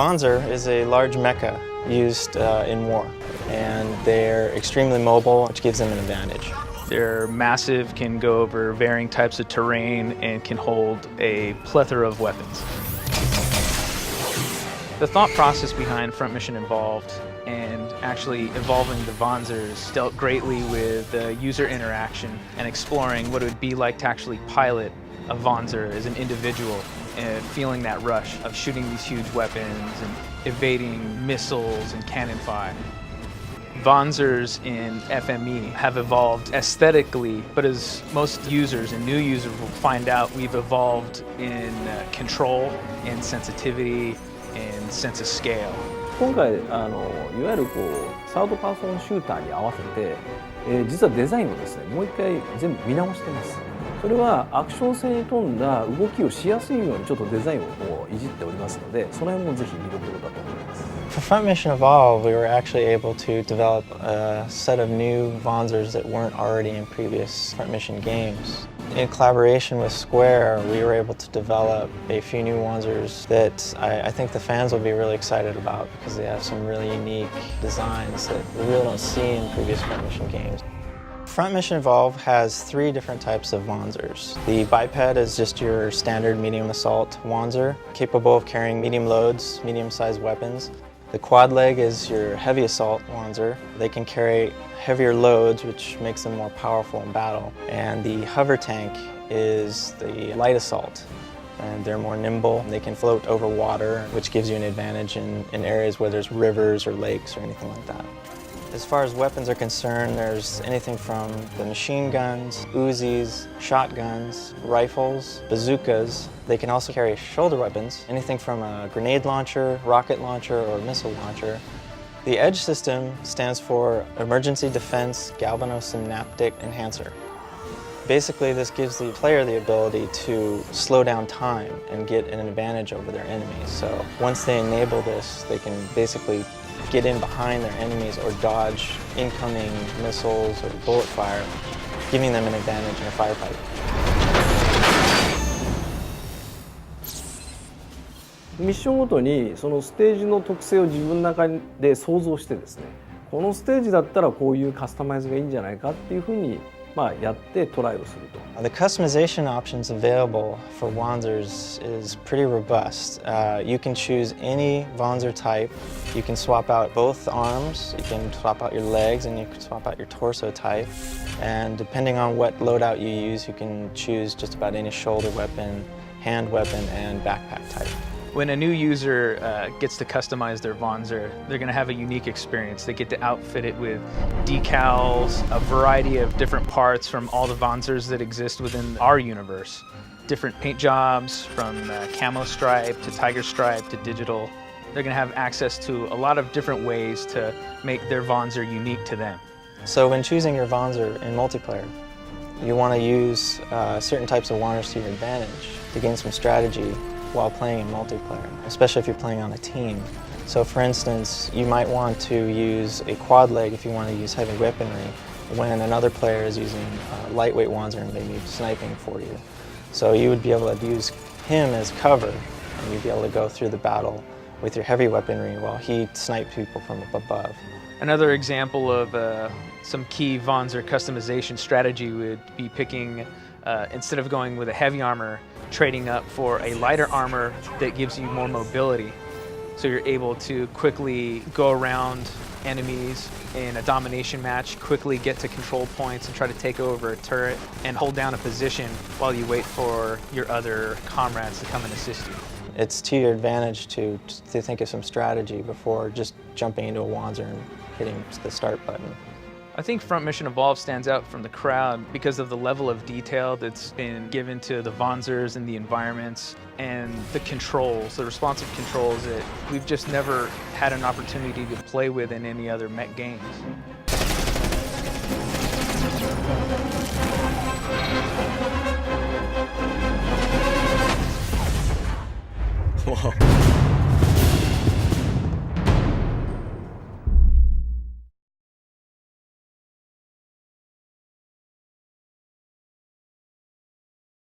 Wanzer is a large mecha used in war, and they're extremely mobile, which gives them an advantage. They're massive, can go over varying types of terrain, and can hold a plethora of weapons. The thought process behind Front Mission Involved and actually evolving the Wanzers dealt greatly with user interaction and exploring what it would be like to actually pilot a Wanzer as an individual and feeling that rush of shooting these huge weapons and evading missiles and cannon fire. Wanzers in FME have evolved aesthetically, but as most users and new users will find out, we've evolved in control and sensitivity and sense of scale. 今回いわゆるサードパーソンシューターに合わせて、実はデザインをですねもう一回全部見直してます。それはアクション性に富んだ動きをしやすいようにちょっとデザインをいじっておりますので、その辺もぜひ見どころだと思います。For Front Mission Evolve, we were actually able to develop a set of new Wanzers that weren't already in previous Front Mission games. In collaboration with Square, we were able to develop a few new Wanzers that I think the fans will be really excited about because they have some really unique designs that we really don't see in previous Front Mission games. Front Mission Evolve has three different types of Wanzers. The biped is just your standard medium assault Wanzer, capable of carrying medium loads, medium-sized weapons. The quad leg is your heavy assault Wanzer. They can carry heavier loads, which makes them more powerful in battle. And the hover tank is the light assault. And they're more nimble. They can float over water, which gives you an advantage in areas where there's rivers or lakes or anything like that. As far as weapons are concerned, there's anything from the machine guns, Uzis, shotguns, rifles, bazookas. They can also carry shoulder weapons, anything from a grenade launcher, rocket launcher, or missile launcher. The EDGE system stands for Emergency Defense Galvanosynaptic Enhancer. Basically, this gives the player the ability to slow down time and get an advantage over their enemies. So once they enable this, they can basically get in behind their enemies or dodge incoming missiles or bullet fire, giving them an advantage in a firefight. ミッションごとにそのステージの特性を自分の中で想像してですね、このステージだったらこういうカスタマイズがいいんじゃないかっていうふうにやってトライをすると。The customization options available for Wanzers is pretty robust. You can choose any Wanzer type. You can swap out both arms, you can swap out your legs, and you can swap out your torso type. And depending on what loadout you use, you can choose just about any shoulder weapon, hand weapon, and backpack type. When a new user gets to customize their Wanzer, they're going to have a unique experience. They get to outfit it with decals, a variety of different parts from all the Wanzers that exist within our universe. Different paint jobs, from camo stripe to tiger stripe to digital. They're going to have access to a lot of different ways to make their Wanzer unique to them. So when choosing your Wanzer in multiplayer, you want to use certain types of Wanzers to your advantage to gain some strategy while playing in multiplayer, especially if you're playing on a team. So for instance, you might want to use a quad leg if you want to use heavy weaponry when another player is using lightweight Wanzer and maybe sniping for you. So you would be able to use him as cover, and you'd be able to go through the battle with your heavy weaponry while he snipes people from up above. Another example of some key Wanzer customization strategy would be picking, instead of going with a heavy armor, trading up for a lighter armor that gives you more mobility. So you're able to quickly go around enemies in a domination match, quickly get to control points and try to take over a turret and hold down a position while you wait for your other comrades to come and assist you. It's to your advantage to think of some strategy before just jumping into a Wanzer and hitting the start button. I think Front Mission Evolve stands out from the crowd because of the level of detail that's been given to the Wanzers and the environments and the controls, the responsive controls that we've just never had an opportunity to play with in any other mech games. Whoa.